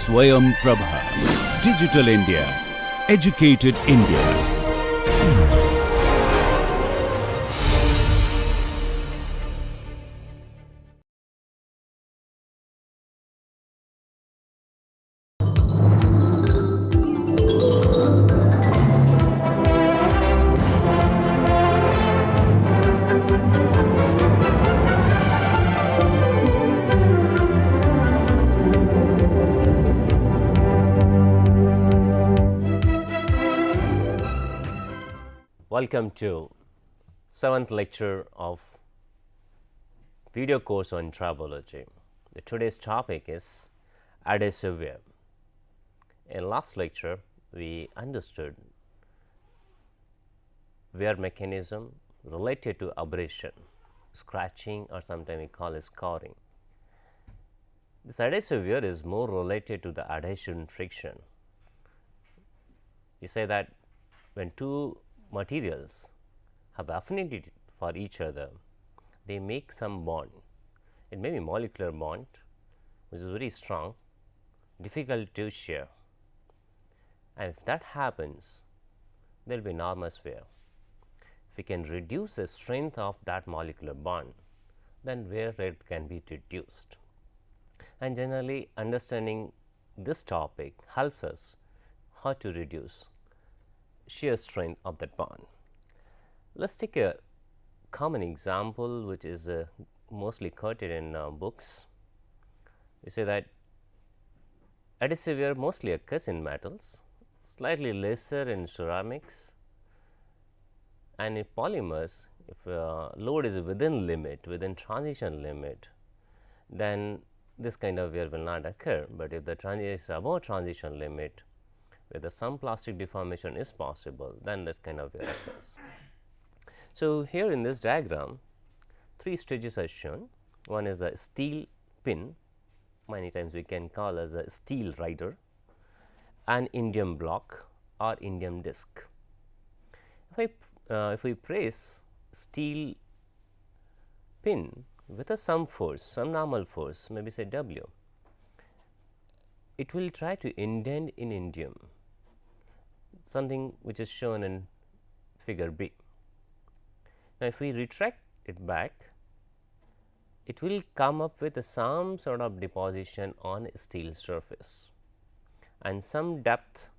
Swayam Prabha. Digital India. Educated India. Welcome to 7th lecture of video course on Tribology. Today's topic is adhesive wear. In last lecture, we understood wear mechanism related to abrasion, scratching, or sometimes we call it scoring. This adhesive wear is more related to the adhesion friction. We say that when two materials have affinity for each other, they make some bond. It may be molecular bond, which is very strong, difficult to shear, and if that happens, there will be enormous wear. If we can reduce the strength of that molecular bond, then wear rate can be reduced. And generally, understanding this topic helps us how to reduce shear strength of that bond. Let us take a common example which is mostly quoted in books. We say that adhesive wear mostly occurs in metals, slightly lesser in ceramics, and in polymers. If load is within limit, within transition limit, then this kind of wear will not occur. But if the transition is above transition limit, whether some plastic deformation is possible, then this kind of wear occurs. So, here in this diagram, three stages are shown. One is a steel pin, many times we can call as a steel rider, an indium block or indium disc. If we press steel pin with some force, some normal force, maybe say W, it will try to indent in indium, something which is shown in figure B. Now, if we retract it back, it will come up with some sort of deposition on a steel surface and some depth,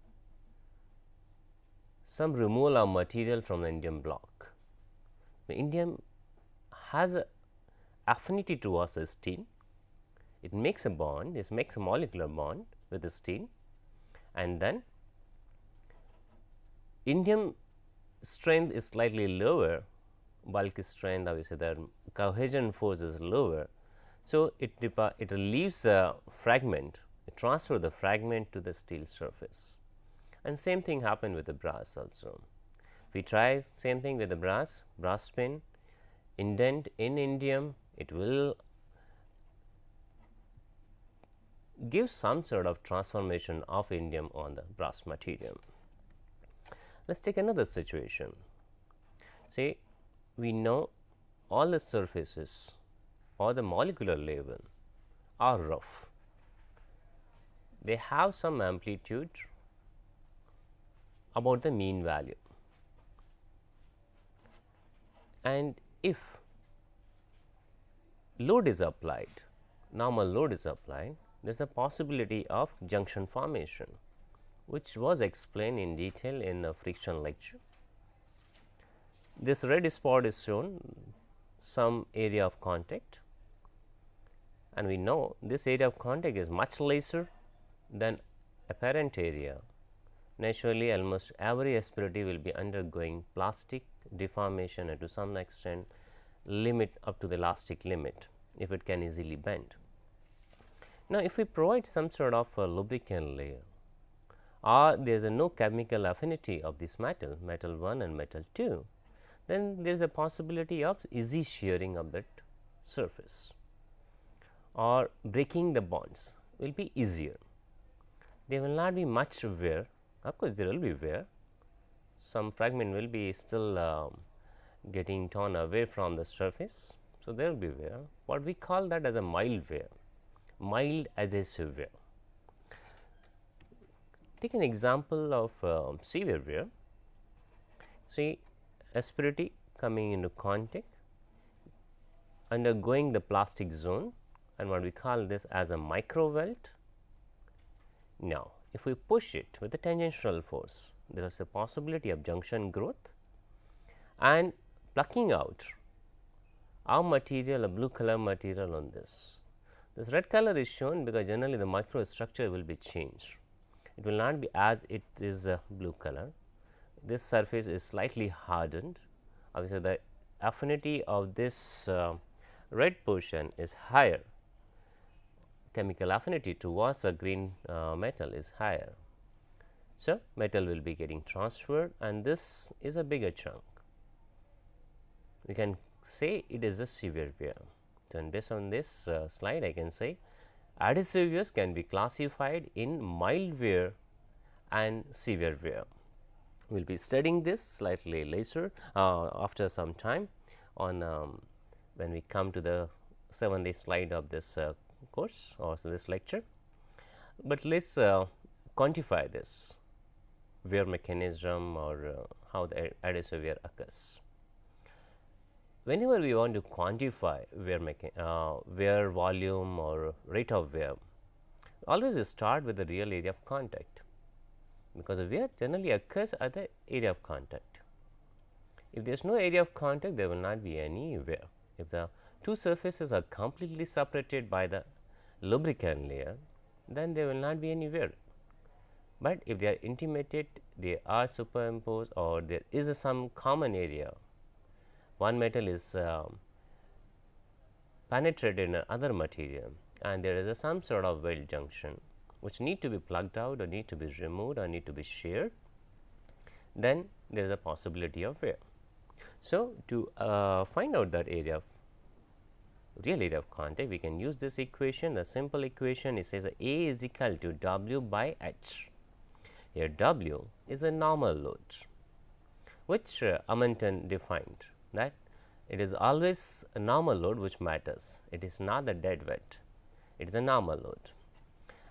some removal of material from the indium block. The indium has a affinity towards the steel. It makes a bond, it makes a molecular bond with the steel, and then indium strength is slightly lower, bulk strength, obviously the cohesion force is lower. So, it leaves a fragment, it transfers the fragment to the steel surface, and same thing happened with the brass also. If we try same thing with the brass pin, indent in indium, it will give some sort of transformation of indium on the brass material. Let us take another situation. Say we know all the surfaces or the molecular level are rough. They have some amplitude about the mean value, and if load is applied, normal load is applied, there is a possibility of junction formation, which was explained in detail in the friction lecture. This red spot is shown some area of contact, and we know this area of contact is much lesser than apparent area. Naturally, almost every aspirative will be undergoing plastic deformation and to some extent limit up to the elastic limit if it can easily bend. Now, if we provide some sort of a lubricant layer, or there is no chemical affinity of this metal, metal 1 and metal 2, then there is a possibility of easy shearing of that surface, or breaking the bonds will be easier. There will not be much wear, of course, there will be wear, some fragment will be still getting torn away from the surface. So, there will be wear, what we call that as a mild wear, mild adhesive wear. Take an example of severe wear. See, asperity coming into contact, undergoing the plastic zone, and what we call this as a micro welt. Now, if we push it with a tangential force, there is a possibility of junction growth and plucking out our material, a blue color material on this. This red color is shown because generally the microstructure will be changed. It will not be as it is blue color. This surface is slightly hardened. Obviously, the affinity of this red portion is higher. Chemical affinity towards a green metal is higher. So, metal will be getting transferred, and this is a bigger chunk. We can say it is a severe wear. So, and based on this slide, I can say adhesive wears can be classified in mild wear and severe wear. We will be studying this slightly later after some time on when we come to the 7th day slide of this course or this lecture. But let us quantify this wear mechanism or how the adhesive wear occurs. Whenever we want to quantify wear volume or rate of wear, always we start with the real area of contact, because the wear generally occurs at the area of contact. If there is no area of contact, there will not be any wear. If the two surfaces are completely separated by the lubricant layer, then there will not be any wear. But if they are intimated, they are superimposed, or there is some common area, one metal is penetrated in another material, and there is some sort of weld junction which need to be plugged out or need to be removed or need to be sheared, then there is a possibility of wear. So, to find out that area of real area of contact, we can use this equation. The simple equation, it says A is equal to W by H. Here W is a normal load, which Amundsen defined that it is always a normal load which matters. It is not the dead weight, it is a normal load.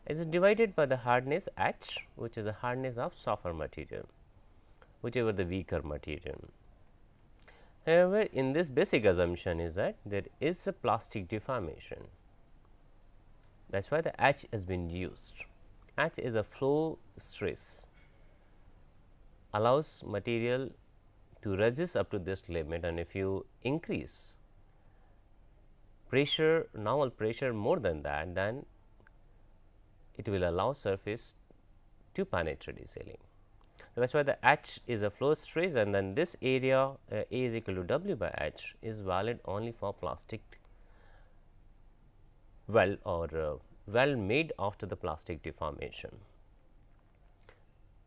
It is divided by the hardness H, which is the hardness of softer material, whichever the weaker material. However, in this basic assumption is that there is a plastic deformation. That is why the H has been used. H is a flow stress, allows material to resist up to this limit, and if you increase pressure, normal pressure more than that, then it will allow surface to penetrate easily. So, that is why the H is a flow stress, and then this area A is equal to W by H is valid only for plastic weld or weld made after the plastic deformation.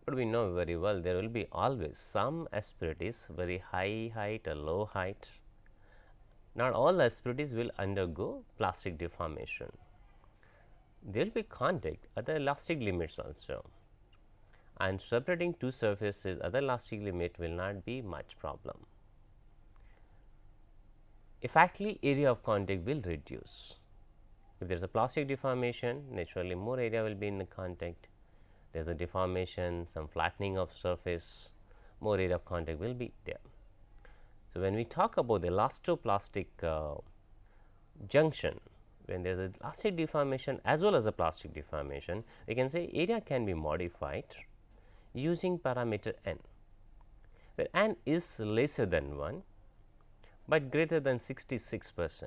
But we know very well there will be always some asperities, very high height or low height. Not all asperities will undergo plastic deformation. There will be contact at the elastic limits also, and separating two surfaces at the elastic limit will not be much problem. Effectively, area of contact will reduce. If there is a plastic deformation, naturally more area will be in the contact. There is a deformation, some flattening of surface, more area of contact will be there. So, when we talk about the elastoplastic junction, when there is a elastic deformation as well as a plastic deformation, we can say area can be modified using parameter n, where n is lesser than 1, but greater than 66%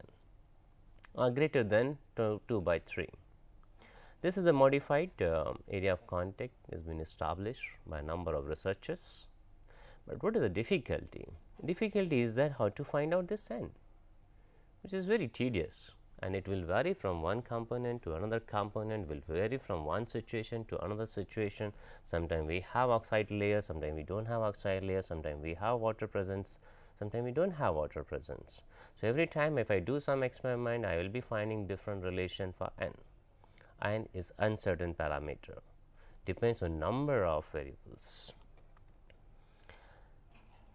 or greater than 2 by 3. This is the modified area of contact has been established by a number of researchers. But what is the difficulty? Difficulty is that how to find out this n, which is very tedious, and it will vary from one component to another component, will vary from one situation to another situation. Sometimes we have oxide layers, sometimes we do not have oxide layers, sometimes we have water presence, sometimes we do not have water presence. So, every time if I do some experiment, I will be finding different relation for n. N is uncertain parameter, depends on number of variables.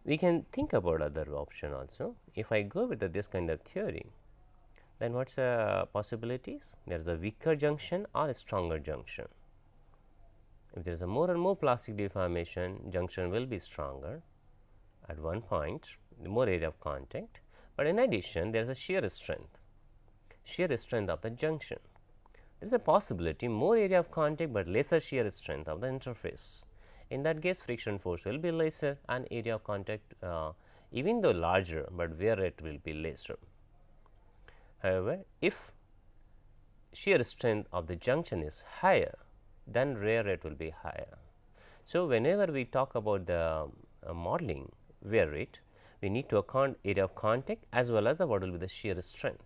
We can think about other option also. If I go with this kind of theory, then what is the possibilities? There is a weaker junction or a stronger junction. If there is a more and more plastic deformation, junction will be stronger at one point, the more area of contact, but in addition there is a shear strength of the junction. There is a possibility more area of contact, but lesser shear strength of the interface. In that case, friction force will be lesser and area of contact even though larger, but wear rate will be lesser. However, if shear strength of the junction is higher, then wear rate will be higher. So, whenever we talk about the modeling wear rate, we need to account area of contact as well as what will be the shear strength.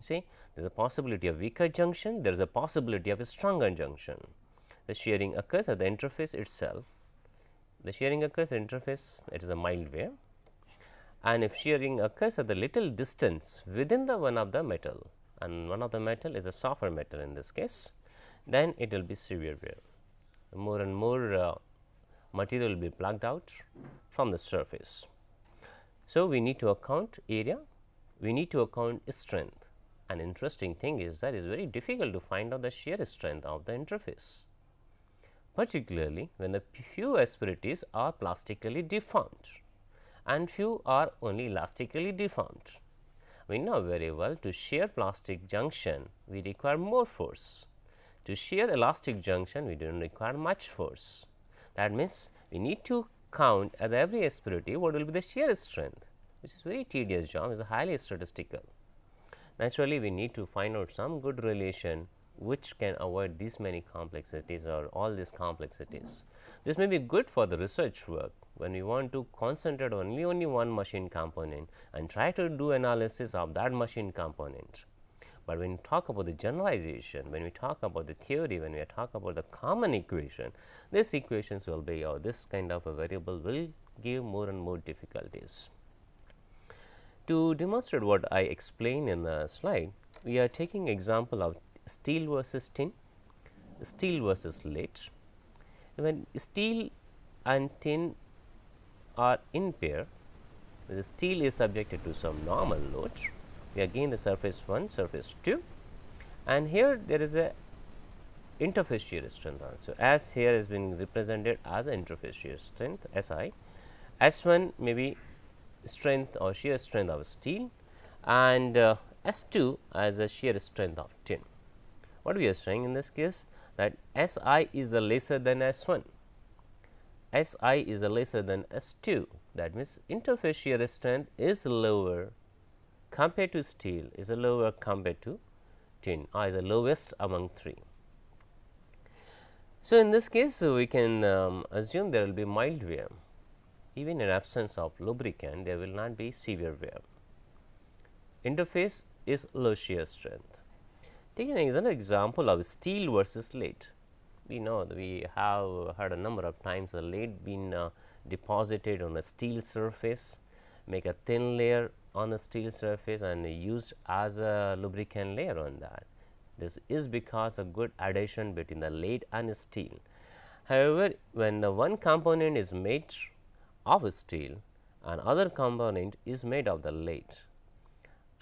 See, there is a possibility of weaker junction, there is a possibility of a stronger junction. The shearing occurs at the interface itself. The shearing occurs at interface, it is a mild wear, and if shearing occurs at the little distance within the one of the metal, and one of the metal is a softer metal in this case, then it will be severe wear. More and more material will be plugged out from the surface. So, we need to account area, we need to account strength. An interesting thing is that it is very difficult to find out the shear strength of the interface, particularly when the few asperities are plastically deformed and few are only elastically deformed. We know very well to shear plastic junction we require more force. To shear elastic junction we do not require much force. That means, we need to count at every asperity what will be the shear strength, which is very tedious job, is highly statistical. Naturally, we need to find out some good relation which can avoid these many complexities or all these complexities. This may be good for the research work when we want to concentrate only one machine component and try to do analysis of that machine component. But when we talk about the generalization, when we talk about the theory, when we talk about the common equation, these equations will be, or this kind of a variable will give more and more difficulties. To demonstrate what I explained in the slide, we are taking example of steel versus tin, steel versus lead. When steel and tin are in pair, the steel is subjected to some normal load. We again the surface 1, surface 2, and here there is a interface shear strength also, as here has been represented as an interface shear strength SI. S1 may be strength or shear strength of steel, and S2 as a shear strength of tin. What we are saying in this case, that SI is a lesser than S1, SI is a lesser than S2. That means, interface shear strength is lower compared to steel, is a lower compared to tin, or is the lowest among 3. So, in this case we can assume there will be mild wear, even in absence of lubricant there will not be severe wear. Interface is low shear strength. Taking another example of steel versus lead. We know that we have had a number of times the lead been deposited on a steel surface, make a thin layer on the steel surface and used as a lubricant layer on that. This is because of good adhesion between the lead and steel. However, when the one component is made of steel and other component is made of the lead,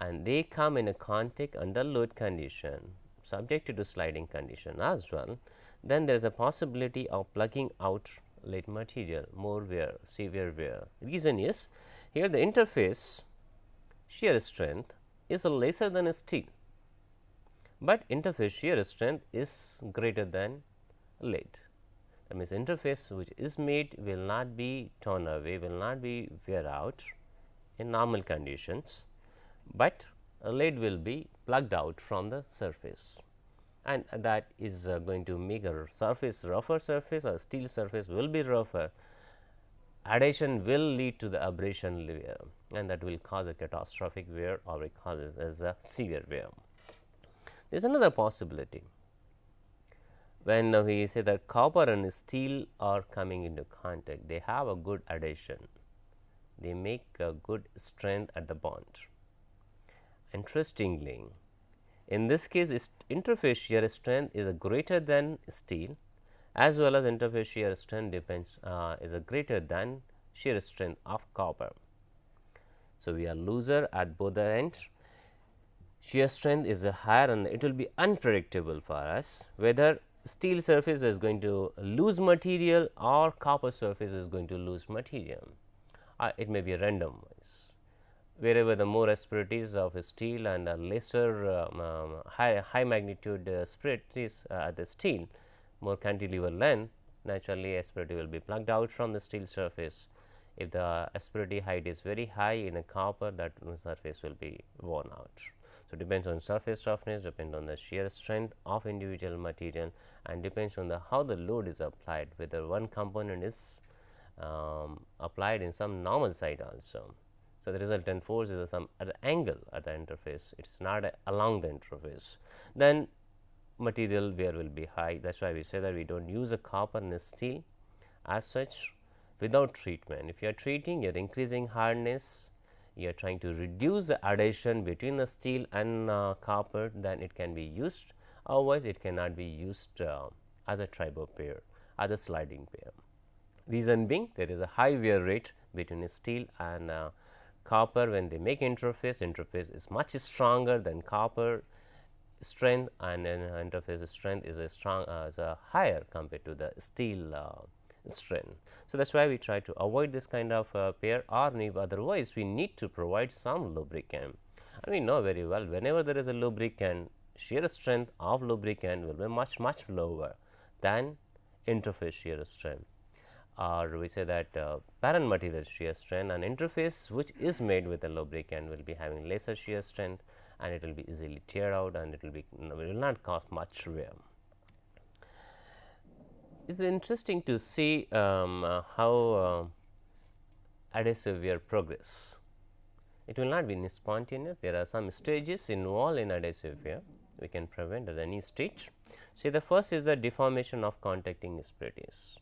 and they come in a contact under load condition, subjected to sliding condition as well, then there is a possibility of plugging out lead material, more wear, severe wear. Reason is, here the interface shear strength is lesser than a steel, but interface shear strength is greater than lead. That means, interface which is made will not be torn away, will not be wear out in normal conditions, but a lead will be plugged out from the surface, and that is going to make a surface rougher surface, or steel surface will be rougher. Adhesion will lead to the abrasion wear, and that will cause a catastrophic wear, or it causes as a severe wear. There is another possibility. When we say that copper and steel are coming into contact, they have a good adhesion, they make a good strength at the bond. Interestingly, in this case interface shear strength is a greater than steel, as well as interface shear strength depends is a greater than shear strength of copper. So, we are loser at both the ends. Shear strength is a higher, and it will be unpredictable for us whether steel surface is going to lose material or copper surface is going to lose material. It may be random wise. Wherever the more asperities of steel and a lesser high magnitude asperities at the steel, more cantilever length, naturally asperity will be plucked out from the steel surface. If the asperity height is very high in a copper, that surface will be worn out. So, depends on surface roughness, depends on the shear strength of individual material, and depends on the how the load is applied, whether one component is applied in some normal side also. So, the resultant force is some at the angle at the interface, it is not along the interface. Then material wear will be high. That is why we say that we do not use a copper and a steel as such without treatment. If you are treating, you are increasing hardness, you are trying to reduce the adhesion between the steel and copper, then it can be used, otherwise it cannot be used as a tribo pair, as a sliding pair. Reason being, there is a high wear rate between steel and copper. When they make interface is much stronger than copper strength, and interface strength is a higher compared to the steel strength. So, that is why we try to avoid this kind of pair, or if otherwise we need to provide some lubricant, and we know very well whenever there is a lubricant, shear strength of lubricant will be much lower than interface shear strength, or we say that parent material shear strength and interface which is made with a lubricant will be having lesser shear strength, and it will be easily tear out, and it will not cause much wear. It is interesting to see how adhesive wear progress. It will not be spontaneous. There are some stages involved in adhesive wear. We can prevent at any stage. See, the first is the deformation of contacting asperities.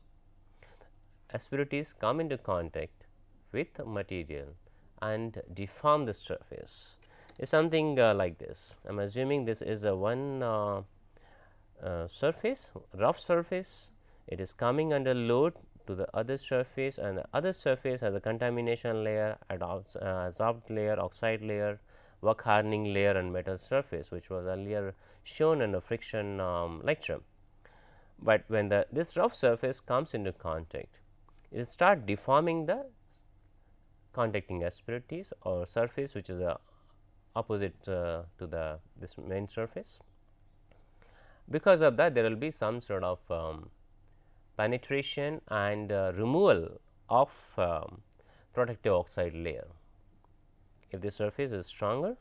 Asperities come into contact with material and deform the surface. It is something like this. I am assuming this is a one surface, rough surface. It is coming under load to the other surface, and the other surface has a contamination layer, adsorbed layer, oxide layer, work hardening layer, and metal surface, which was earlier shown in a friction lecture. But when this rough surface comes into contact, it will start deforming the contacting asperities or surface, which is opposite to this main surface. Because of that, there will be some sort of penetration and removal of protective oxide layer. If the surface is stronger,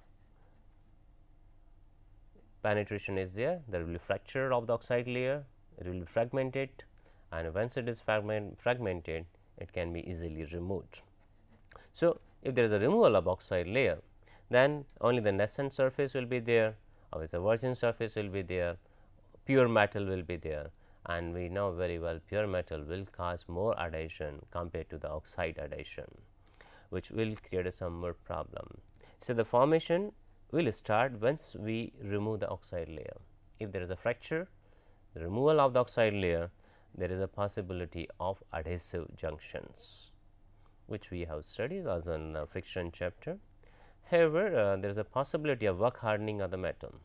penetration is there, there will be fracture of the oxide layer, it will be fragmented, and once it is fragmented, it can be easily removed. So, if there is a removal of oxide layer, then only the nascent surface will be there, or the virgin surface will be there, pure metal will be there, and we know very well pure metal will cause more adhesion compared to the oxide adhesion, which will create some more problem. So, the formation will start once we remove the oxide layer. If there is a fracture, the removal of the oxide layer, there is a possibility of adhesive junctions, which we have studied also in the friction chapter. However, there is a possibility of work hardening of the metal,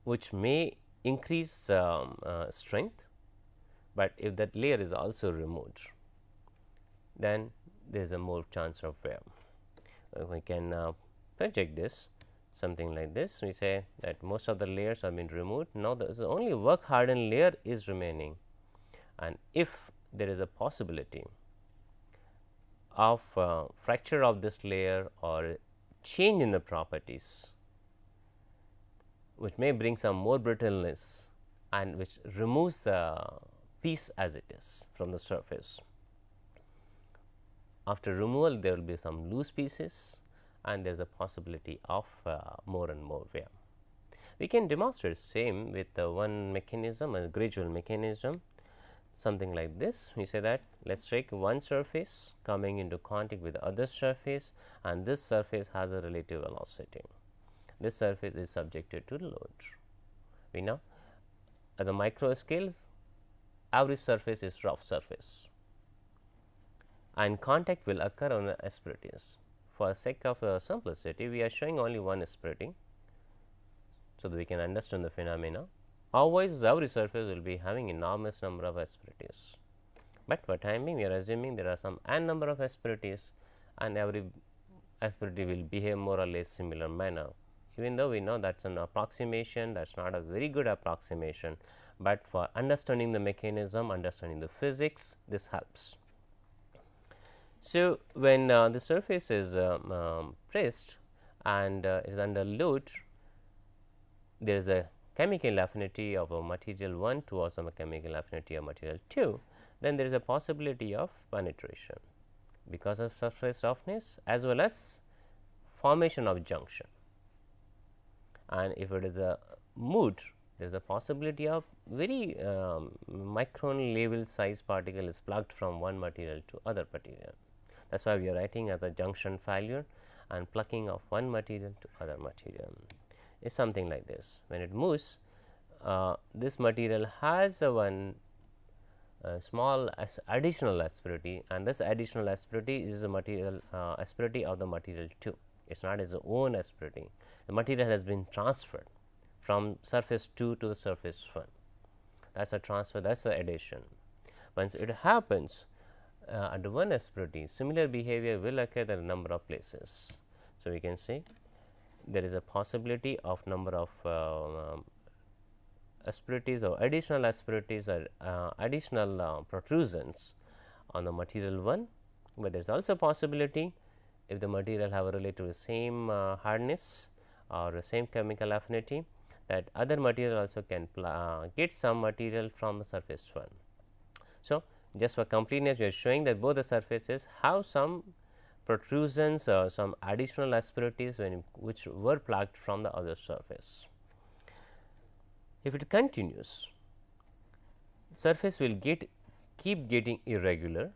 which may increase strength, but if that layer is also removed, then there is a more chance of wear. We can project this something like this. We say that most of the layers have been removed. Now, there is only work hardened layer is remaining, and if there is a possibility of fracture of this layer or change in the properties, which may bring some more brittleness and which removes the piece as it is from the surface. After removal, there will be some loose pieces, and there is a possibility of more and more wear. We can demonstrate same with one mechanism, a gradual mechanism, something like this. We say that let us take one surface coming into contact with the other surface, and this surface has a relative velocity. This surface is subjected to load. We know at the micro scales, every surface is rough surface, and contact will occur on the asperities. For sake of simplicity, we are showing only one asperity. so that we can understand the phenomena. Otherwise, every surface will be having enormous number of asperities. But for time being, we are assuming there are some n number of asperities, and every asperity will behave more or less similar manner. Even though we know that's an approximation, that's not a very good approximation, but for understanding the mechanism, understanding the physics, this helps. So, when the surface is pressed and is under load, there is a chemical affinity of a material 1 towards a chemical affinity of material 2, then there is a possibility of penetration because of surface roughness as well as formation of junction. And if it is a mood, there is a possibility of very micron level size particle is plugged from one material to other material. That is why we are writing as a junction failure and plucking of one material to other material is something like this. When it moves, this material has a one small additional asperity, and this additional asperity is a material asperity of the material 2. It is not its own asperity. The material has been transferred from surface 2 to the surface 1. That is a transfer, that is the addition. Once it happens at one asperity, similar behavior will occur at a number of places. So, we can say there is a possibility of number of asperities or additional asperities or additional protrusions on the material 1, but there is also possibility if the material have a relative same hardness or same chemical affinity, that other material also can get some material from the surface 1. So, just for completeness we are showing that both the surfaces have some protrusions or some additional asperities which were plugged from the other surface. If it continues, surface will keep getting irregular,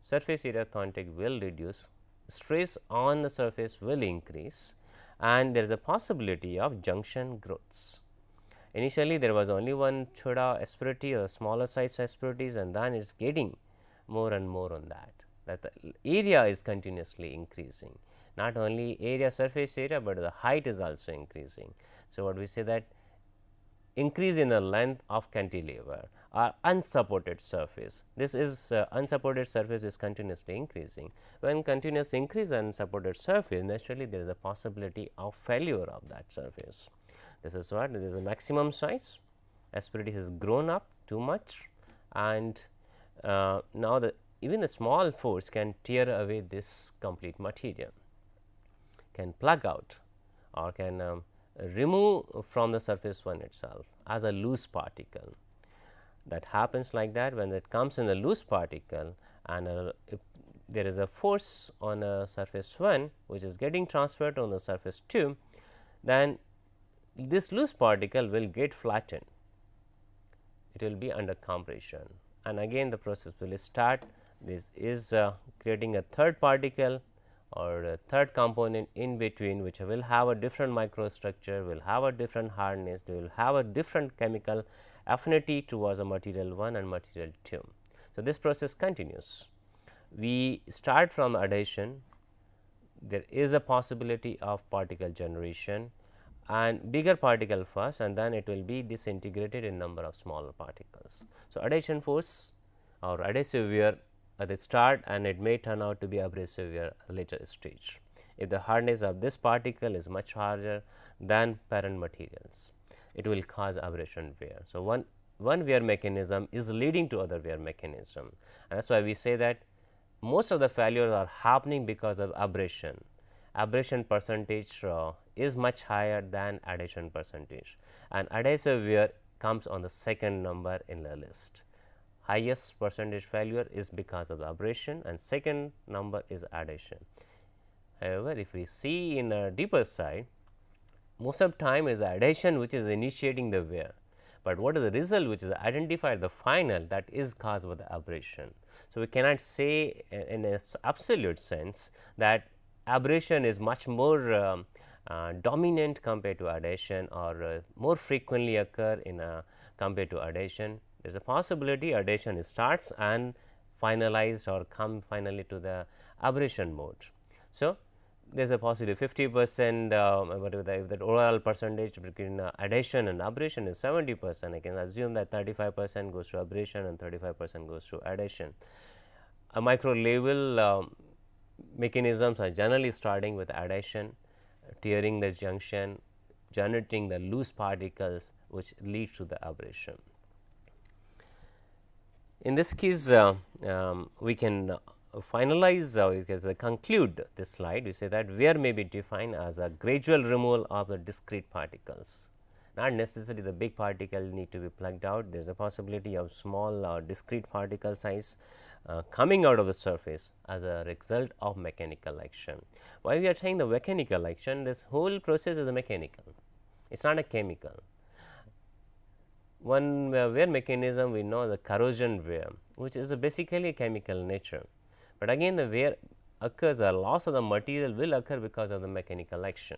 surface area contact will reduce, stress on the surface will increase, and there is a possibility of junction growths. Initially, there was only one choda asperity or smaller size asperities, and then it is getting more and more on that the area is continuously increasing, not only area surface area, but the height is also increasing. So, what we say that increase in the length of cantilever or unsupported surface, this is unsupported surface is continuously increasing. When continuous increase unsupported surface, naturally there is a possibility of failure of that surface. This is what this is the maximum size, asperity has grown up too much, and now even the small force can tear away this complete material, can plug out or can remove from the surface 1 itself as a loose particle. That happens like that when it comes in a loose particle, and if there is a force on a surface 1 which is getting transferred on the surface 2, then this loose particle will get flattened, it will be under compression, and again the process will start. This is creating a third particle or a third component in between, which will have a different microstructure, will have a different hardness, they will have a different chemical affinity towards a material 1 and material 2. So, this process continues. We start from adhesion, there is a possibility of particle generation and bigger particle first, and then it will be disintegrated in number of smaller particles. So, adhesion force or adhesive wear at the start, and it may turn out to be abrasive wear at a later stage if the hardness of this particle is much larger than parent materials, it will cause abrasion wear. So, one wear mechanism is leading to other wear mechanism, and that is why we say that most of the failures are happening because of abrasion. Abrasion percentage is much higher than adhesion percentage, and adhesive wear comes on the second number in the list. Highest percentage failure is because of the abrasion, and second number is adhesion. However, if we see in a deeper side, most of time is adhesion which is initiating the wear, but what is the result which is identified the final, that is caused by the abrasion. So, we cannot say in a absolute sense that abrasion is much more dominant compared to adhesion, or more frequently occur in compared to adhesion. There is a possibility adhesion starts and finalized or come finally to the abrasion mode. So, there is a possibility 50%, if that overall percentage between adhesion and abrasion is 70%, I can assume that 35% goes to abrasion and 35% goes to adhesion. A micro level mechanisms are generally starting with adhesion, tearing the junction, generating the loose particles which leads to the abrasion. In this case, we can finalize, we can conclude this slide. We say that wear may be defined as a gradual removal of the discrete particles. Not necessarily the big particle need to be plugged out. There is a possibility of small discrete particle size coming out of the surface as a result of mechanical action. Why we are saying the mechanical action? This whole process is a mechanical. It is not a chemical. One wear mechanism we know the corrosion wear, which is basically a chemical nature, but again the wear occurs, a loss of the material will occur because of the mechanical action.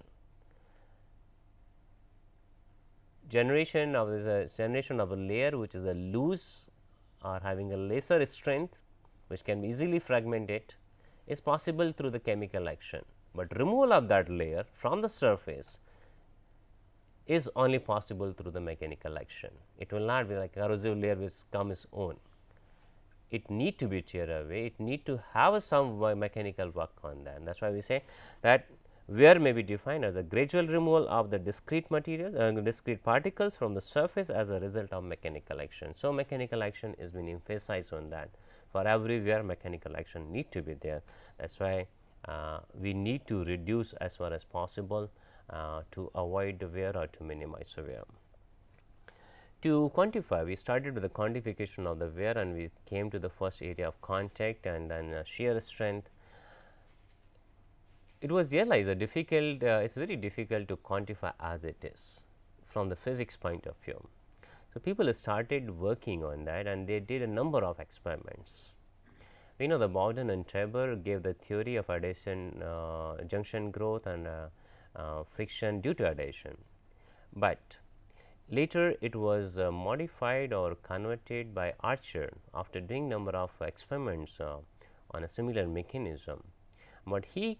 Generation of a layer which is a loose or having a lesser strength, which can be easily fragmented, is possible through the chemical action, but removal of that layer from the surface is only possible through the mechanical action. It will not be like corrosive layer which comes its own. It need to be tear away, it need to have some mechanical work on that. That is why we say that wear may be defined as a gradual removal of the discrete material, discrete particles from the surface as a result of mechanical action. So, mechanical action is being emphasized on that. For every wear, mechanical action need to be there. That is why we need to reduce as far as possible to avoid the wear or to minimize the wear. To quantify, we started with the quantification of the wear and we came to the first area of contact and then shear strength. It was realized that difficult, it is very difficult to quantify as it is from the physics point of view. So, people started working on that and they did a number of experiments. We know the Bowden and Tabor gave the theory of adhesion, junction growth and friction due to adhesion, but later it was modified or converted by Archer after doing number of experiments on a similar mechanism. What he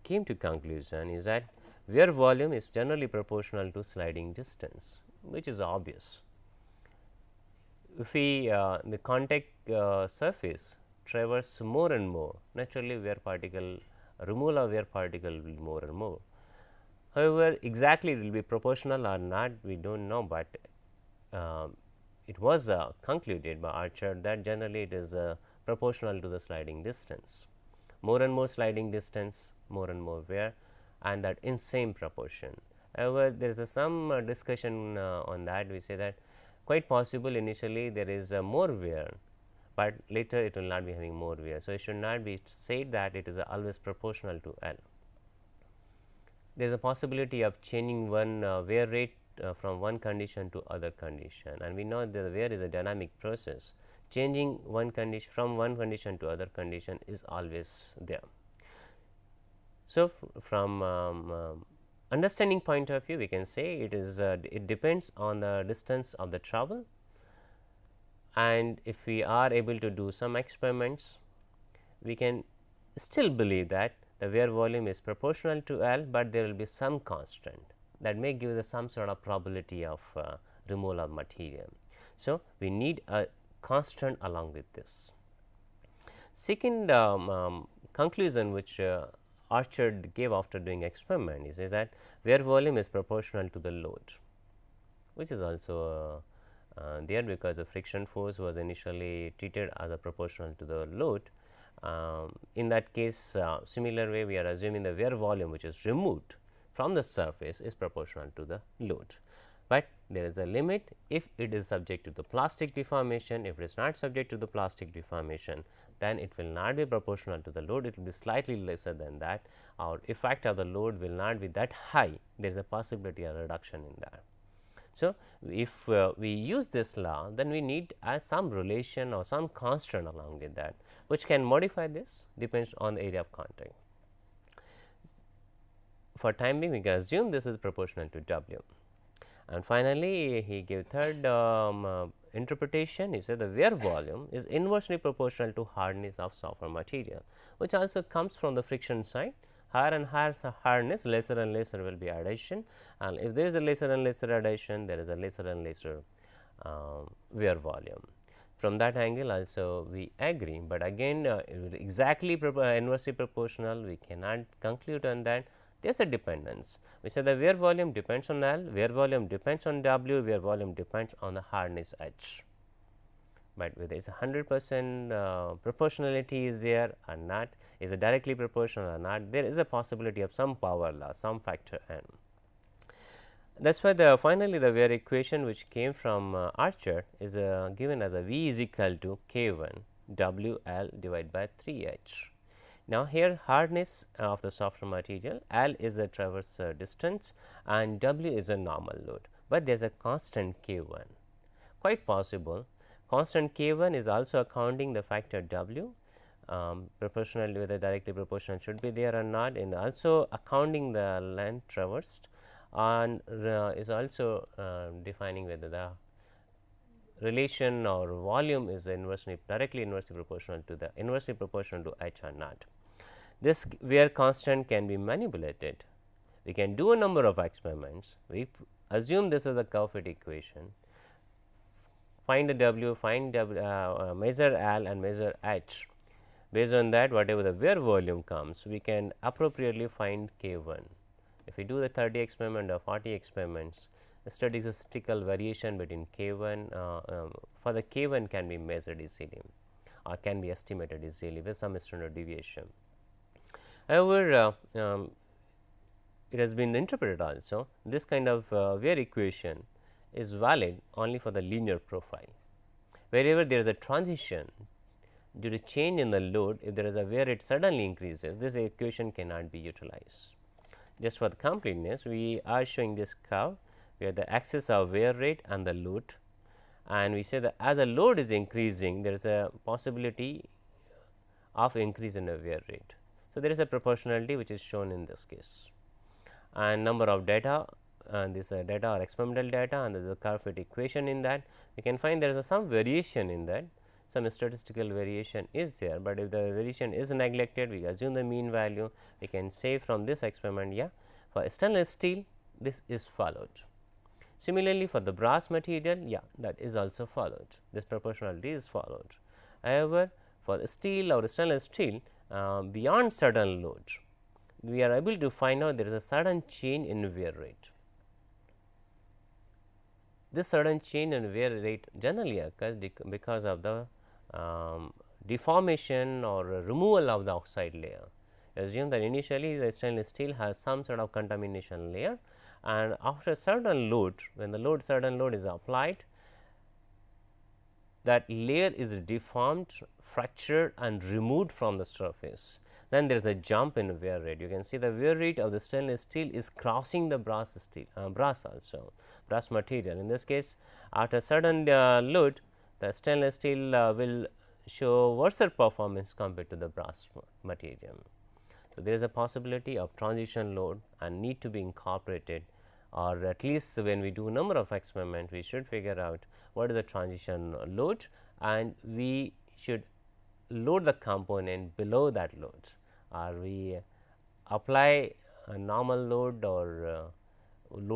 came to conclusion is that wear volume is generally proportional to sliding distance, which is obvious. If we the contact surface traverse more and more, naturally wear particle removal of wear particle will be more and more. However, exactly it will be proportional or not, we do not know, but it was concluded by Archer that generally it is proportional to the sliding distance. More and more sliding distance, more and more wear, and that in same proportion. However, there is some discussion on that. We say that quite possible initially there is more wear, but later it will not be having more wear. So, it should not be said that it is always proportional to L. There is a possibility of changing one wear rate from one condition to other condition, and we know that the wear is a dynamic process. Changing one condition from one condition to other condition is always there. So, from understanding point of view, we can say it is it depends on the distance of the travel, and if we are able to do some experiments, we can still believe that the wear volume is proportional to L, but there will be some constant that may give us some sort of probability of removal of material. So, we need a constant along with this. Second conclusion which Archer gave after doing experiment is that wear volume is proportional to the load, which is also there because the friction force was initially treated as a proportional to the load. In that case, similar way we are assuming the wear volume which is removed from the surface is proportional to the load, but there is a limit if it is subject to the plastic deformation. If it is not subject to the plastic deformation, then it will not be proportional to the load, it will be slightly lesser than that, or effect of the load will not be that high, there is a possibility of reduction in that. So, if we use this law, then we need some relation or some constant along with that, which can modify this depends on the area of contact. For time being, we can assume this is proportional to W. And finally, he gave third interpretation. He said the wear volume is inversely proportional to hardness of softer material, which also comes from the friction side higher and higher hardness, lesser and lesser will be adhesion, and if there is a lesser and lesser adhesion, there is a lesser and lesser wear volume. From that angle also we agree, but again exactly inversely proportional we cannot conclude on that. There is a dependence. We say the wear volume depends on L, wear volume depends on W, wear volume depends on the hardness H. But whether it is 100% proportionality is there or not, is it directly proportional or not, there is a possibility of some power loss, some factor n. That is why finally the wear equation which came from Archer is given as a V is equal to K1 W L divided by 3 H. Now, here hardness of the softer material, L is a traverse distance and W is a normal load, but there is a constant K1. Quite possible constant K1 is also accounting the factor W, proportional, whether directly proportional should be there or not, and also accounting the length traversed, and is also defining whether the relation or volume is directly inversely proportional to H or not. This wear constant can be manipulated. We can do a number of experiments. We assume this is a curve fit equation, find the W, measure L and measure H. Based on that, whatever the wear volume comes, we can appropriately find K1. If we do the 30 experiment or 40 experiments, the statistical variation between K1 for the K1 can be measured easily or can be estimated easily with some standard deviation. However, it has been interpreted also this kind of wear equation is valid only for the linear profile. Wherever there is a transition due to change in the load, if there is a wear rate suddenly increases, this equation cannot be utilized. Just for the completeness, we are showing this curve where the axis of wear rate and the load, and we say that as the load is increasing, there is a possibility of increase in the wear rate. So, there is a proportionality which is shown in this case, and number of data, this data are experimental data, and there is a curve fit equation in that. We can find there is some variation in that, some statistical variation is there, but if the variation is neglected, we assume the mean value, we can say from this experiment, yeah, for stainless steel this is followed. Similarly, for the brass material, yeah, that is also followed, this proportionality is followed. However, for the steel or stainless steel, beyond certain load, we are able to find out there is a sudden change in wear rate. This sudden change in wear rate generally occurs because of the deformation or removal of the oxide layer. Assume that initially the stainless steel has some sort of contamination layer, and after certain load, when the certain load is applied, that layer is deformed, fractured and removed from the surface. Then there is a jump in wear rate. You can see the wear rate of the stainless steel is crossing the brass material. In this case, after certain load, the stainless steel will show worse performance compared to the brass material. So, there is a possibility of transition load and need to be incorporated, or at least when we do number of experiments, we should figure out what is the transition load, and we should load the component below that load, or we apply a normal load or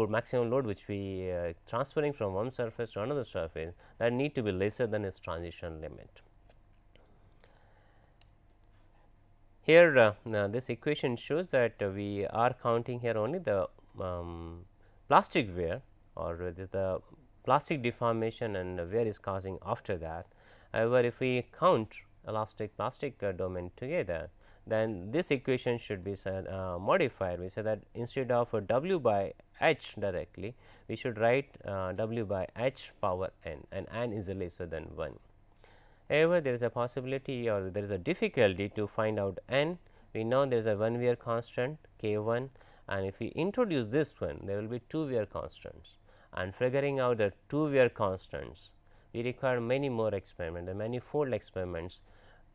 maximum load which we transferring from one surface to another surface, that need to be lesser than its transition limit. Here this equation shows that we are counting here only the plastic wear, or the plastic deformation and wear is causing after that. However, if we count elastic plastic domain together, then this equation should be modified. We say that instead of W by H directly, we should write W by H power n, and n is lesser than 1. However, there is a possibility or there is a difficulty to find out n. We know there is a one wear constant K1, and if we introduce this one, there will be two wear constants, and figuring out the two wear constants, we require many more experiments, the manifold experiments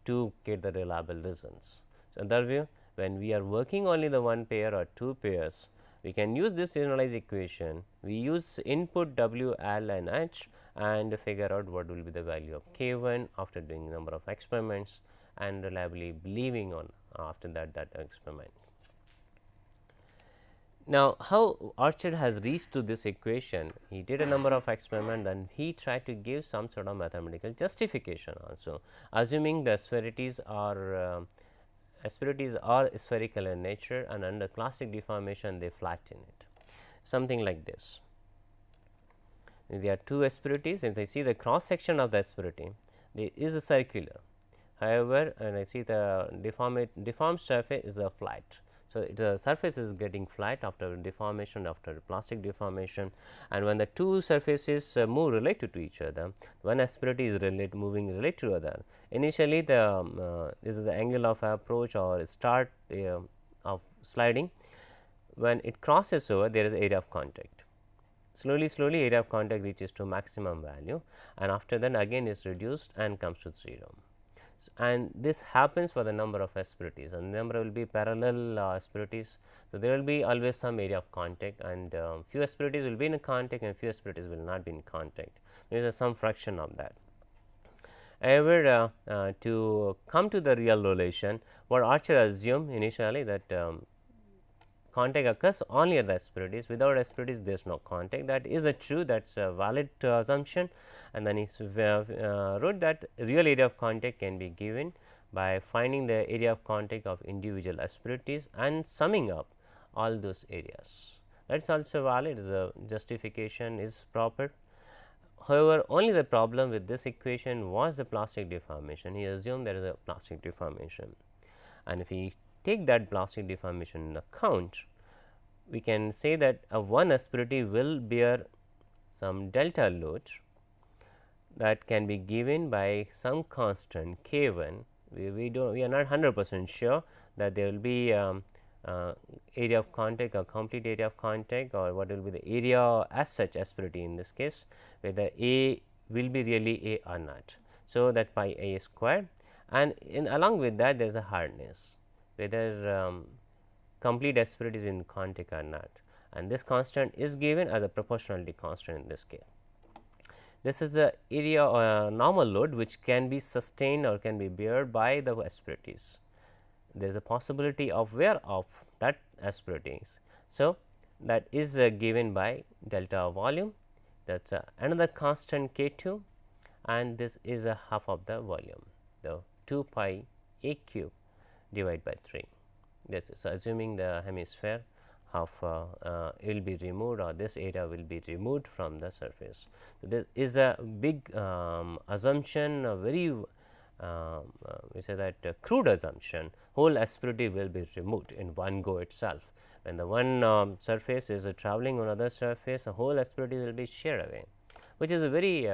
to get the reliable results. So, in that view, when we are working only the one pair or two pairs, we can use this generalized equation. We use input W, L and H and figure out what will be the value of K1 after doing number of experiments and reliably believing on after that experiment. Now, how Archer has reached to this equation? He did a number of experiments and he tried to give some sort of mathematical justification also, assuming the asperities are spherical in nature and under classic deformation they flatten it, something like this. There are two asperities. If I see the cross section of the asperity, there is a circular. However, and I see the deformed surface is a flat. So, the surface is getting flat after deformation, after plastic deformation, and when the two surfaces move related to each other, one asperity is moving related to other. Initially, this is the angle of approach or start of sliding. When it crosses over, there is area of contact. Slowly area of contact reaches to maximum value, and after that again is reduced and comes to 0. And this happens for the number of asperities, and number will be parallel asperities. So, there will be always some area of contact, and few asperities will be in contact and few asperities will not be in contact. There is some fraction of that. However, to come to the real relation, what Archer assumed initially that contact occurs only at the asperities. Without asperities, there is no contact. That is a true, that is a valid assumption, and then he wrote that real area of contact can be given by finding the area of contact of individual asperities and summing up all those areas. That is also valid, the justification is proper. However, only the problem with this equation was the plastic deformation. He assumed there is a plastic deformation, and if we take that plastic deformation in account, we can say that a one asperity will bear some delta load that can be given by some constant k 1. We are not 100% sure that there will be area of contact or complete area of contact, or what will be the area as such asperity in this case, whether A will be really A or not. So, that pi A square, and along with that there is a hardness, whether complete asperity is in contact or not, and this constant is given as a proportionality constant in this case. This is the area normal load which can be sustained or can be bared by the asperities. There is a possibility of wear of that asperities. So, that is given by delta volume, that is another constant k 2, and this is a half of the volume, the 2 pi a cube divided by 3. That is assuming the hemisphere half will be removed, or this area will be removed from the surface. So, this is a big assumption, a very we say that crude assumption. Whole asperity will be removed in one go itself. When the one surface is traveling on other surface, the whole asperity will be sheared away, which is a very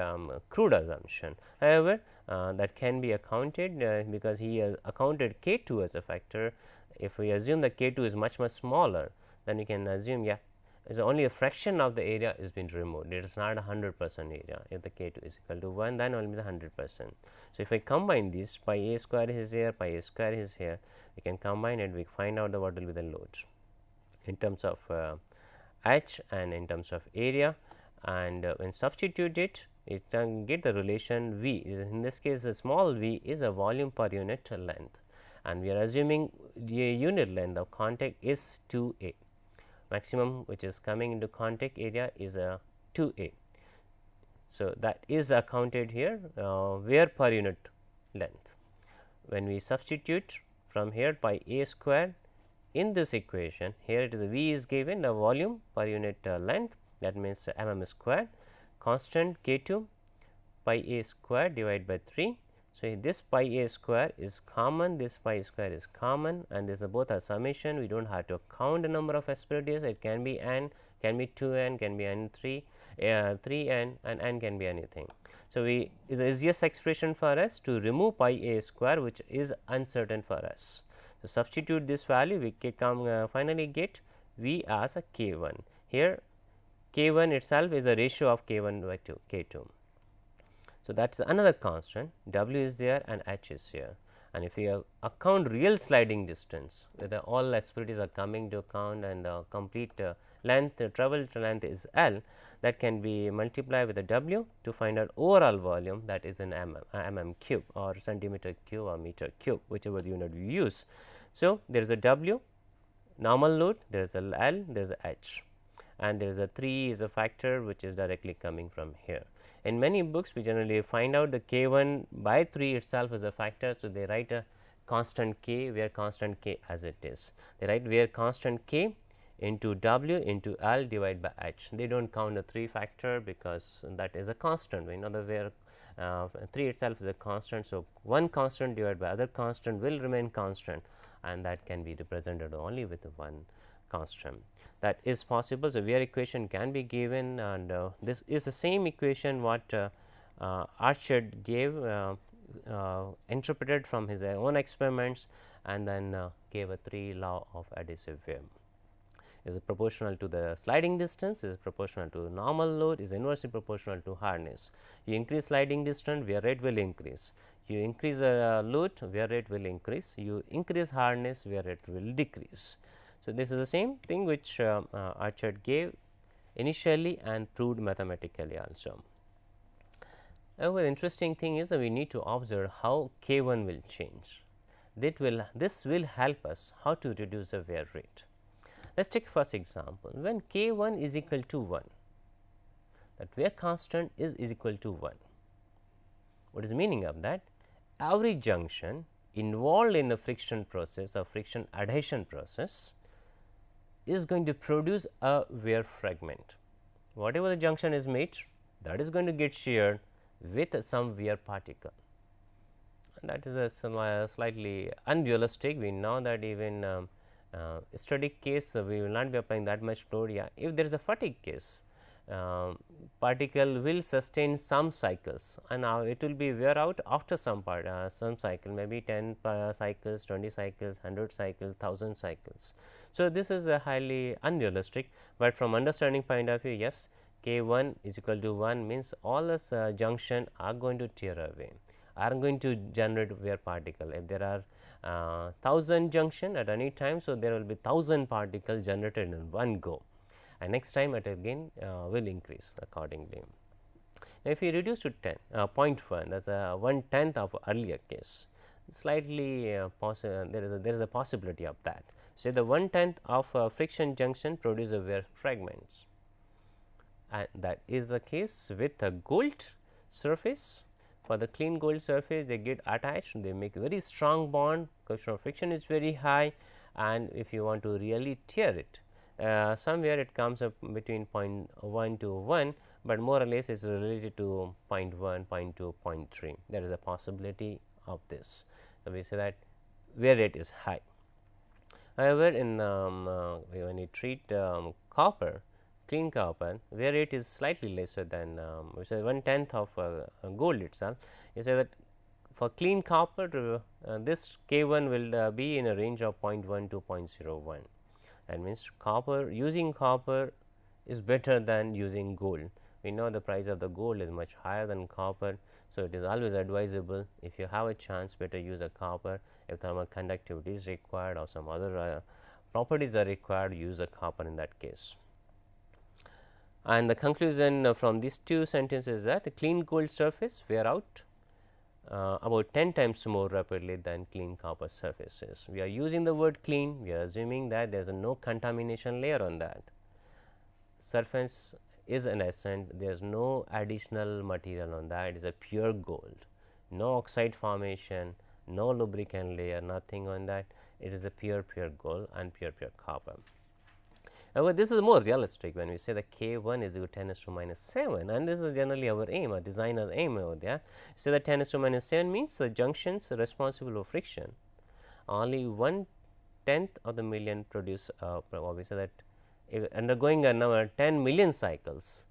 crude assumption. However, that can be accounted because he has accounted k 2 as a factor. If we assume that k 2 is much smaller, then we can assume is only a fraction of the area is being removed. It is not 100% area. If the k 2 is equal to 1, then only the 100%. So, if I combine this, pi a square is here, pi a square is here, we can combine it, we find out what will be the loads in terms of h and in terms of area, and when substitute it, it can get the relation V. In this case, a small v is a volume per unit length, and we are assuming the unit length of contact is 2a. Maximum which is coming into contact area is a 2a. So, that is accounted here wear per unit length. When we substitute from here pi a square in this equation, here it is a V is given, the volume per unit length, that means square, constant k 2 pi a square divided by 3. So, this pi a square is common, this pi square is common, and this both are summation. We do not have to count the number of asperities. It can be n, can be 2n, can be n 3, 3n, and n can be anything. So, we is the easiest expression for us to remove pi a square, which is uncertain for us. So, substitute this value, we can finally get V as a k 1. Here k 1 itself is a ratio of k 1 by 2 k 2. So, that is another constant, W is there and H is here, and if we account real sliding distance, whether all asperities are coming to account and complete length, travel length is L, that can be multiplied with the W to find out overall volume, that is in mm cube or centimeter cube or meter cube, whichever unit you use. So, there is a W normal load, there is a L, there is a H, and there is a 3 is a factor which is directly coming from here. In many books, we generally find out the K1 by 3 itself is a factor. So, they write a constant K where constant K as it is. They write where constant K into W into L divided by H. They do not count the 3 factor because that is a constant. We know that where 3 itself is a constant. So, one constant divided by other constant will remain constant, and that can be represented only with one constant. That is possible. So, where equation can be given, and this is the same equation what Archard gave, interpreted from his own experiments, and then gave a 3 law of adhesive wear. Is proportional to the sliding distance, is proportional to normal load, is inversely proportional to hardness. You increase sliding distance, wear rate will increase. You increase load, wear rate will increase. You increase hardness, wear rate will decrease. So, this is the same thing which Archard gave initially and proved mathematically also. However, the interesting thing is that we need to observe how K1 will change. This will help us how to reduce the wear rate. Let us take first example. When K1 is equal to 1, that wear constant is equal to 1. What is the meaning of that? Every junction involved in the friction process or friction adhesion process is going to produce a wear fragment. Whatever the junction is made, that is going to get sheared with some wear particle. And that is a slightly unrealistic. We know that even static case, we will not be applying that much load. Yeah, if there is a fatigue case, particle will sustain some cycles, and now it will be wear out after some cycle, maybe 10 cycles, 20 cycles, 100 cycles, 1000 cycles. So, this is highly unrealistic, but from understanding point of view, yes, K1 is equal to 1 means all this junction are going to tear away, are going to generate wear particle. If there are 1000 junction at any time, so there will be 1000 particles generated in one go, and next time it again will increase accordingly. Now, if we reduce to 0.1, that is a 1/10 of earlier case, slightly there is a possibility of that. Say the 1/10 of friction junction produce a wear fragments, and that is the case with a gold surface. For the clean gold surface, they get attached, they make very strong bond because friction is very high, and if you want to really tear it, somewhere it comes up between 0.1 to 1, but more or less it is related to 0.1, 0.2, 0.3. There is a possibility of this. So, we say that wear rate is high. However, in when you treat copper, clean copper, wear rate is slightly lesser than which is 1/10 of gold itself. You say that for clean copper, this K1 will be in a range of 0.1 to 0.01. That means copper, using copper is better than using gold. We know the price of the gold is much higher than copper. So, it is always advisable, if you have a chance, better use a copper. If thermal conductivity is required or some other properties are required, use a copper in that case. And the conclusion from these two sentences is that a clean gold surface wear out about 10 times more rapidly than clean copper surfaces. We are using the word clean, we are assuming that there is no contamination layer on that. Surface is in essence, there is no additional material on that, it is a pure gold, no oxide formation, no lubricant layer, nothing on that, it is a pure gold and pure copper. However, this is more realistic when we say that K1 is equal to 10 raised to minus 7, and this is generally our aim, a designer aim over there. So, that 10 raised to minus 7 means the junctions responsible for friction, only 1/10 of the million produce, we say that if undergoing another 10 million cycles,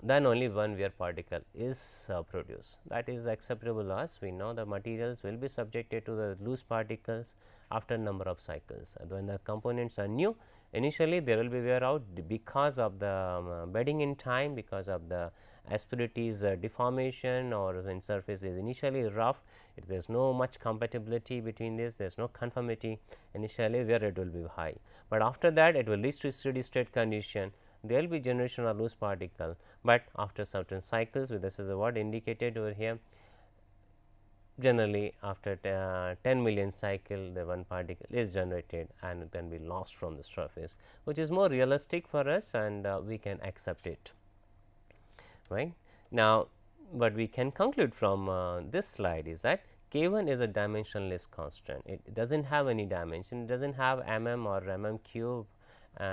then only one wear particle is produced. That is acceptable to us. We know the materials will be subjected to the loose particles after number of cycles. When the components are new, initially there will be wear out because of the bedding in time, because of the asperities deformation, or when surface is initially rough, if there is no much compatibility between this, there is no conformity, initially wear rate will be high, but after that it will reach to steady state condition, there will be generation of loose particle, but after certain cycles, this is what indicated over here, generally after 10 million cycle the one particle is generated and then be lost from the surface, which is more realistic for us and we can accept it, right. Now, what we can conclude from this slide is that K1 is a dimensionless constant. It does not have any dimension, it does not have mm or mm cube,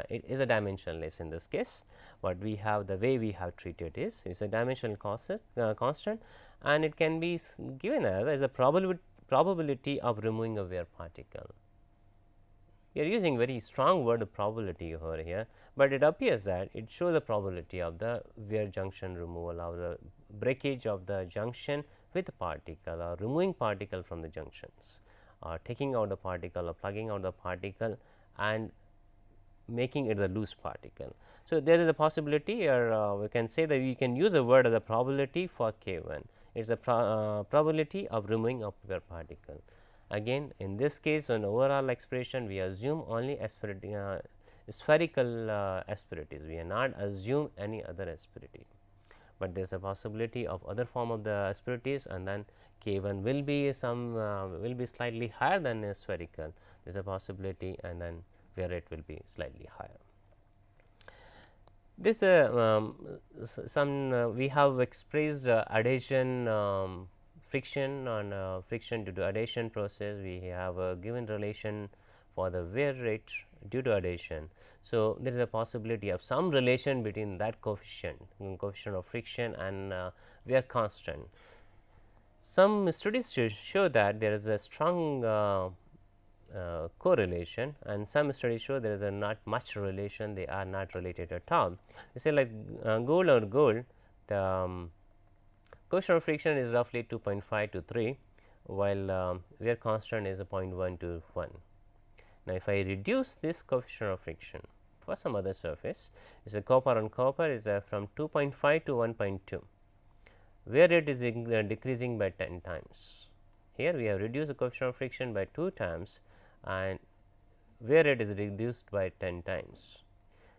it is a dimensionless in this case. What we have, the way we have treated is a dimensional constant, and it can be given as a probability of removing a wear particle. We are using very strong word probability over here, but it appears that it shows the probability of the wear junction removal, of the breakage of the junction with the particle, or removing particle from the junctions, or taking out the particle or plugging out the particle and making it a loose particle. So, there is a possibility, or we can say that we can use a word as a probability for K1. It is a probability of removing a wear particle. Again, in this case, an overall expression, we assume only spherical asperities. We are not assume any other asperity, but there is a possibility of other form of the asperities, and then K1 will be will be slightly higher than a spherical. There is a possibility, and then wear rate will be slightly higher. This we have expressed adhesion friction on friction due to adhesion process. We have a given relation for the wear rate due to adhesion. So, there is a possibility of some relation between that coefficient of friction and wear constant. Some studies show that there is a strong correlation, and some studies show there is a not much relation, they are not related at all. You say like gold, the coefficient of friction is roughly 2.5 to 3, while wear constant is a 0.1 to 1. Now, if I reduce this coefficient of friction for some other surface, is a copper on copper is from 2.5 to 1.2, wear rate is decreasing by 10 times. Here we have reduced the coefficient of friction by 2 times and wear rate is reduced by 10 times.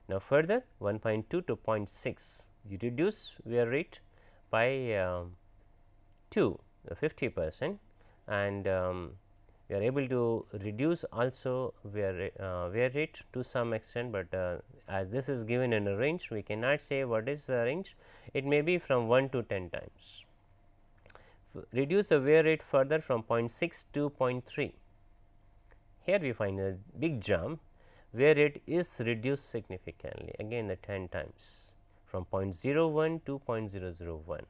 Now, further 1.2 to 0.6, you reduce wear rate by 50%, and we are able to reduce also wear rate to some extent, but as this is given in a range, we cannot say what is the range. It may be from 1 to 10 times. Reduce the wear rate further from 0.6 to 0.3. Here we find a big jump, wear rate is reduced significantly, again the 10 times, from 0.01 to 0.001.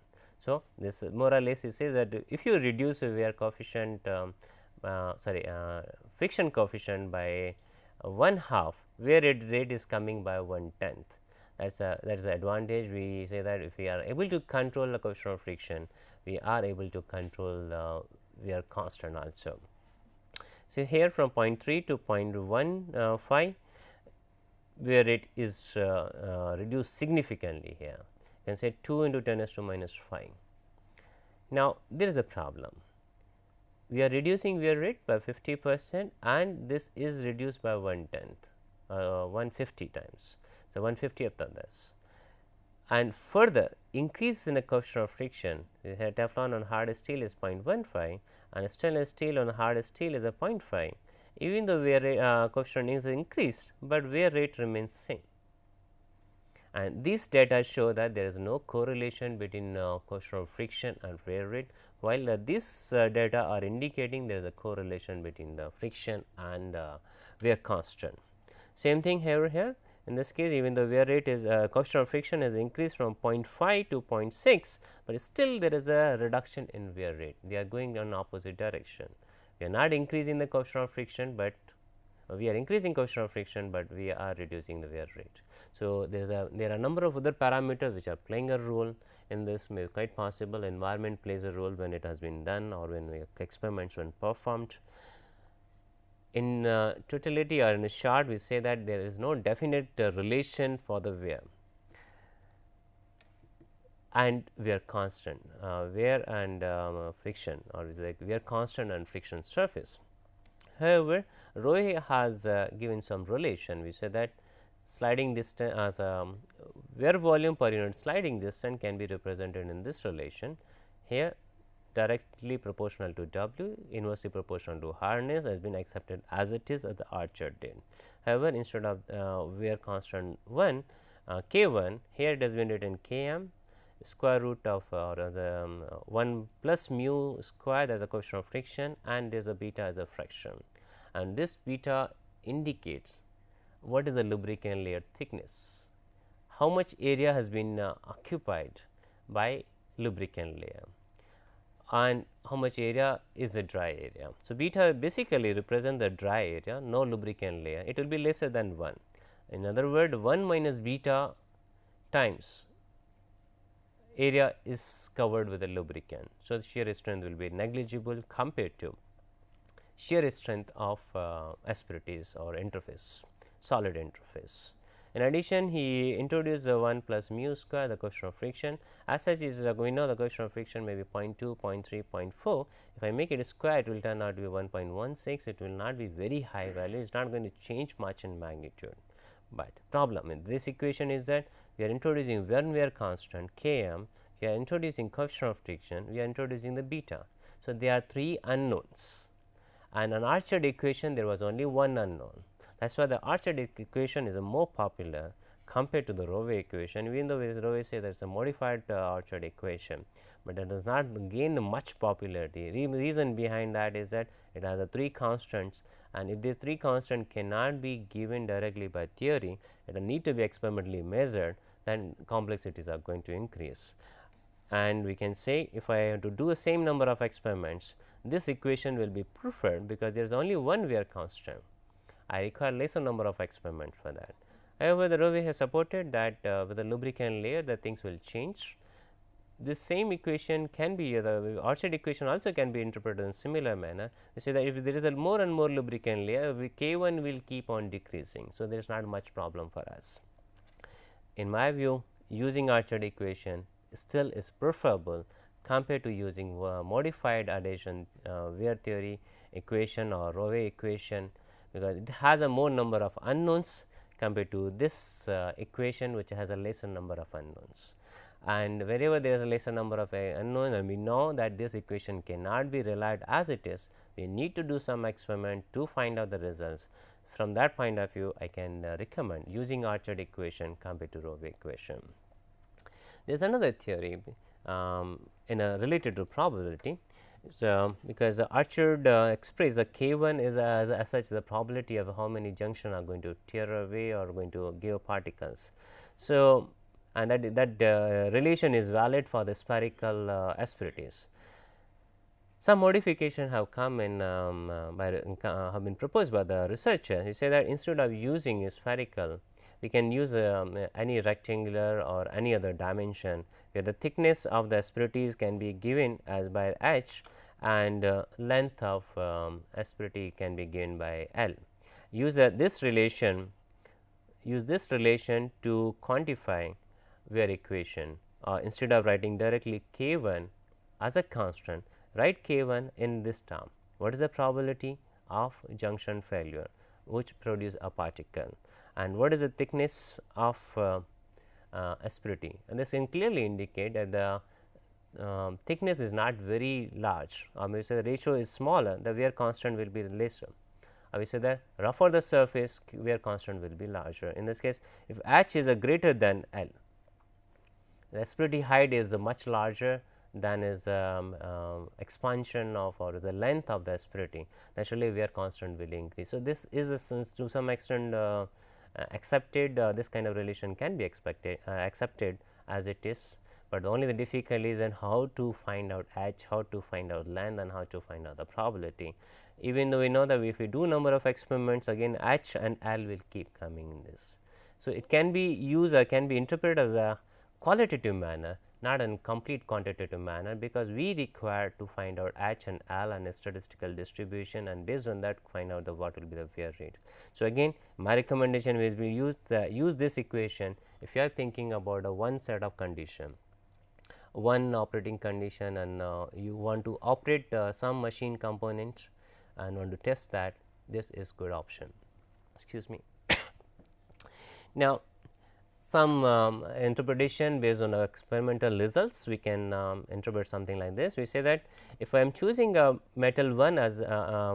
So, this more or less it says that if you reduce a wear coefficient friction coefficient by 1/2, wear rate is coming by 1/10. That is the advantage. We say that if we are able to control the coefficient of friction, we are able to control wear constant also. So, here from 0.3 to 0.15, wear rate is reduced significantly here. You can say 2 into 10 to minus 5. Now, there is a problem. We are reducing wear rate by 50% and this is reduced by 1/10, 150 times. So, 1/50th of this, and further increase in the coefficient of friction. Teflon on hard steel is 0.15 and stainless steel on hard steel is a 0.5. Even though wear coefficient is increased, but wear rate remains same. And these data show that there is no correlation between coefficient of friction and wear rate, while these data are indicating there is a correlation between the friction and wear constant. Same thing here. In this case, even though wear rate is coefficient of friction has increased from 0.5 to 0.6, but still there is a reduction in wear rate. They are going in opposite direction. We are not increasing the coefficient of friction, but we are increasing coefficient of friction, but we are reducing the wear rate. So, there are a number of other parameters which are playing a role in this. May quite possible environment plays a role when it has been done or when experiments when performed. In totality or in a short, we say that there is no definite relation for the wear and wear constant, wear and friction, or is like wear constant and friction surface. However, Roy has given some relation. We say that sliding distance as wear volume per unit sliding distance can be represented in this relation. Here directly proportional to W, inversely proportional to hardness, has been accepted as it is as the Archer did. However, instead of wear constant 1 K1, here it has been written Km square root of the 1 plus mu square, that is a coefficient of friction, and there is a beta as a fraction, and this beta indicates what is the lubricant layer thickness, how much area has been occupied by lubricant layer, and how much area is the dry area. So, beta basically represent the dry area, no lubricant layer, it will be lesser than 1. In other words, 1 minus beta times area is covered with a lubricant. So, the shear strength will be negligible compared to shear strength of asperities or interface, solid interface. In addition, he introduced the 1 plus mu square, the coefficient of friction. As such, is we know the coefficient of friction may be 0.2, 0.3, 0.4. If I make it a square, it will turn out to be 1.16. It will not be very high value. It is not going to change much in magnitude. But problem in this equation is that we are introducing one wear constant Km, we are introducing coefficient of friction, we are introducing the beta. So, there are 3 unknowns, and an Archer equation there was only one unknown. That is why the Archer equation is a more popular compared to the Rowe equation, even though Rowe say there is a modified Archer equation, but it does not gain much popularity. Reason behind that is that it has a 3 constants, and if these 3 constants cannot be given directly by theory, it will need to be experimentally measured, then complexities are going to increase. And we can say, if I have to do the same number of experiments, this equation will be preferred because there is only one wear constant. I require lesser number of experiments for that. However, the Rowe has supported that with the lubricant layer the things will change. This same equation can be the Archer equation also can be interpreted in similar manner. We say that if there is a more and more lubricant layer, K1 will keep on decreasing. So, there is not much problem for us. In my view, using Archer equation still is preferable compared to using modified adhesion wear theory equation or Rowe equation, because it has a more number of unknowns compared to this equation, which has a lesser number of unknowns. And wherever there is a lesser number of unknowns, and we know that this equation cannot be relied as it is, we need to do some experiment to find out the results. From that point of view, I can recommend using Archer equation compared to Rowe equation. There is another theory related to probability. So, because Archer express the K1 is as such the probability of how many junctions are going to tear away or going to give particles. So, and that relation is valid for the spherical asperities. Some modification have come in have been proposed by the researcher. He said that instead of using a spherical, we can use any rectangular or any other dimension where the thickness of the asperities can be given as by h and length of asperity can be given by L. Use this relation to quantify wear equation, instead of writing directly K1 as a constant, write K1 in this term. What is the probability of junction failure which produce a particle, and what is the thickness of asperity, and this can clearly indicate that the thickness is not very large, or we say the ratio is smaller, the wear constant will be lesser. We say that rougher the surface, wear constant will be larger. In this case, if h is a greater than L, the asperity height is much larger than is expansion of or the length of the asperity, naturally wear constant will increase. So, this is to some extent accepted, this kind of relation can be accepted as it is, but only the difficulty is in how to find out h, how to find out length, and how to find out the probability. Even though we know that if we do number of experiments, again h and L will keep coming in this. So, it can be used can be interpreted as a qualitative manner, not in complete quantitative manner, because we require to find out h and L and a statistical distribution, and based on that find out what will be the wear rate. So, again my recommendation is we use this equation if you are thinking about a one set of condition, one operating condition, and you want to operate some machine components and want to test that, this is good option. Excuse me. Now, some interpretation based on our experimental results. We can interpret something like this. We say that if I am choosing a metal 1 as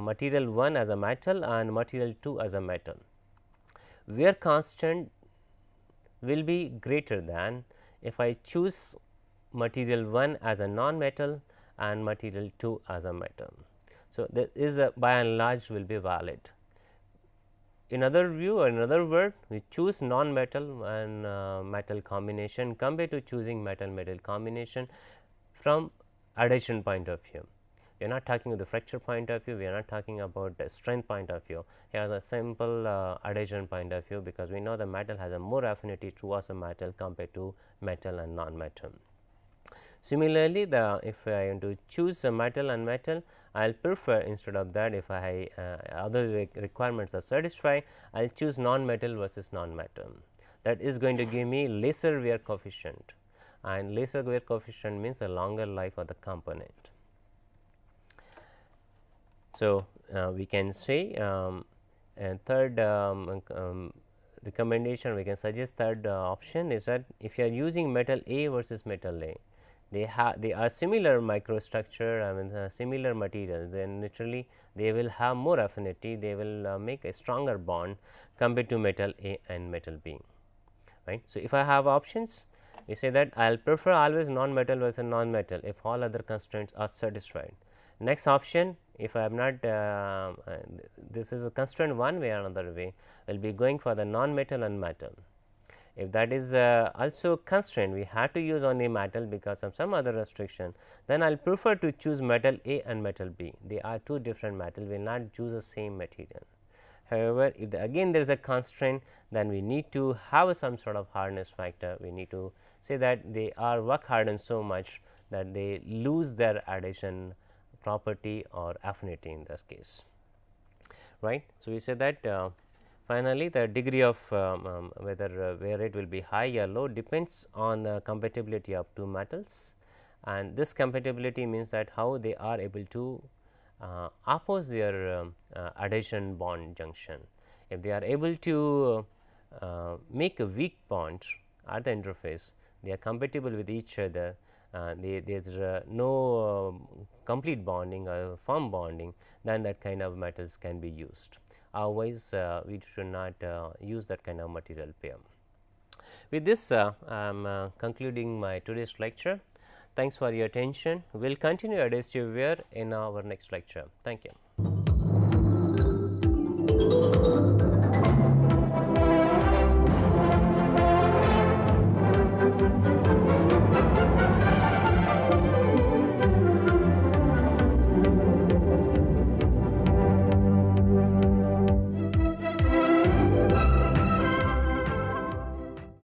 material 1 as a metal and material 2 as a metal, where constant will be greater than if I choose material 1 as a non-metal and material 2 as a metal. So, that is by and large will be valid. In other view or in other word, we choose non-metal and metal combination compared to choosing metal-metal combination from adhesion point of view. We are not talking about the fracture point of view, we are not talking about the strength point of view. Here is a simple adhesion point of view, because we know the metal has a more affinity towards a metal compared to metal and non-metal. Similarly, if I want to choose a metal and metal, I will prefer, instead of that, if I other requirements are satisfied, I will choose non-metal versus non-metal. That is going to give me lesser wear coefficient, and lesser wear coefficient means a longer life of the component. So, we can say and third recommendation, we can suggest third option is that if you are using metal A versus metal A, they are similar microstructure, I mean similar material, then naturally they will have more affinity, they will make a stronger bond compared to metal A and metal B, right. So, if I have options, we say that I will prefer always non-metal versus non-metal if all other constraints are satisfied. Next option, if I am not this is a constraint one way or another way, will be going for the non-metal and metal. If that is also constraint, we have to use only metal because of some other restriction, then I will prefer to choose metal A and metal B. They are two different metal, we will not choose the same material. However, if again there is a constraint, then we need to have some sort of hardness factor. We need to say that they are work hardened so much that they lose their adhesion property or affinity in this case, right. So, we say that finally, the degree of whether wear rate will be high or low depends on the compatibility of two metals, and this compatibility means that how they are able to oppose their adhesion bond junction. If they are able to make a weak bond at the interface, they are compatible with each other, there is no complete bonding or firm bonding, then that kind of metals can be used. Otherwise, we should not use that kind of material pair. With this, I am concluding my today's lecture. Thanks for your attention. We will continue adhesive wear in our next lecture. Thank you.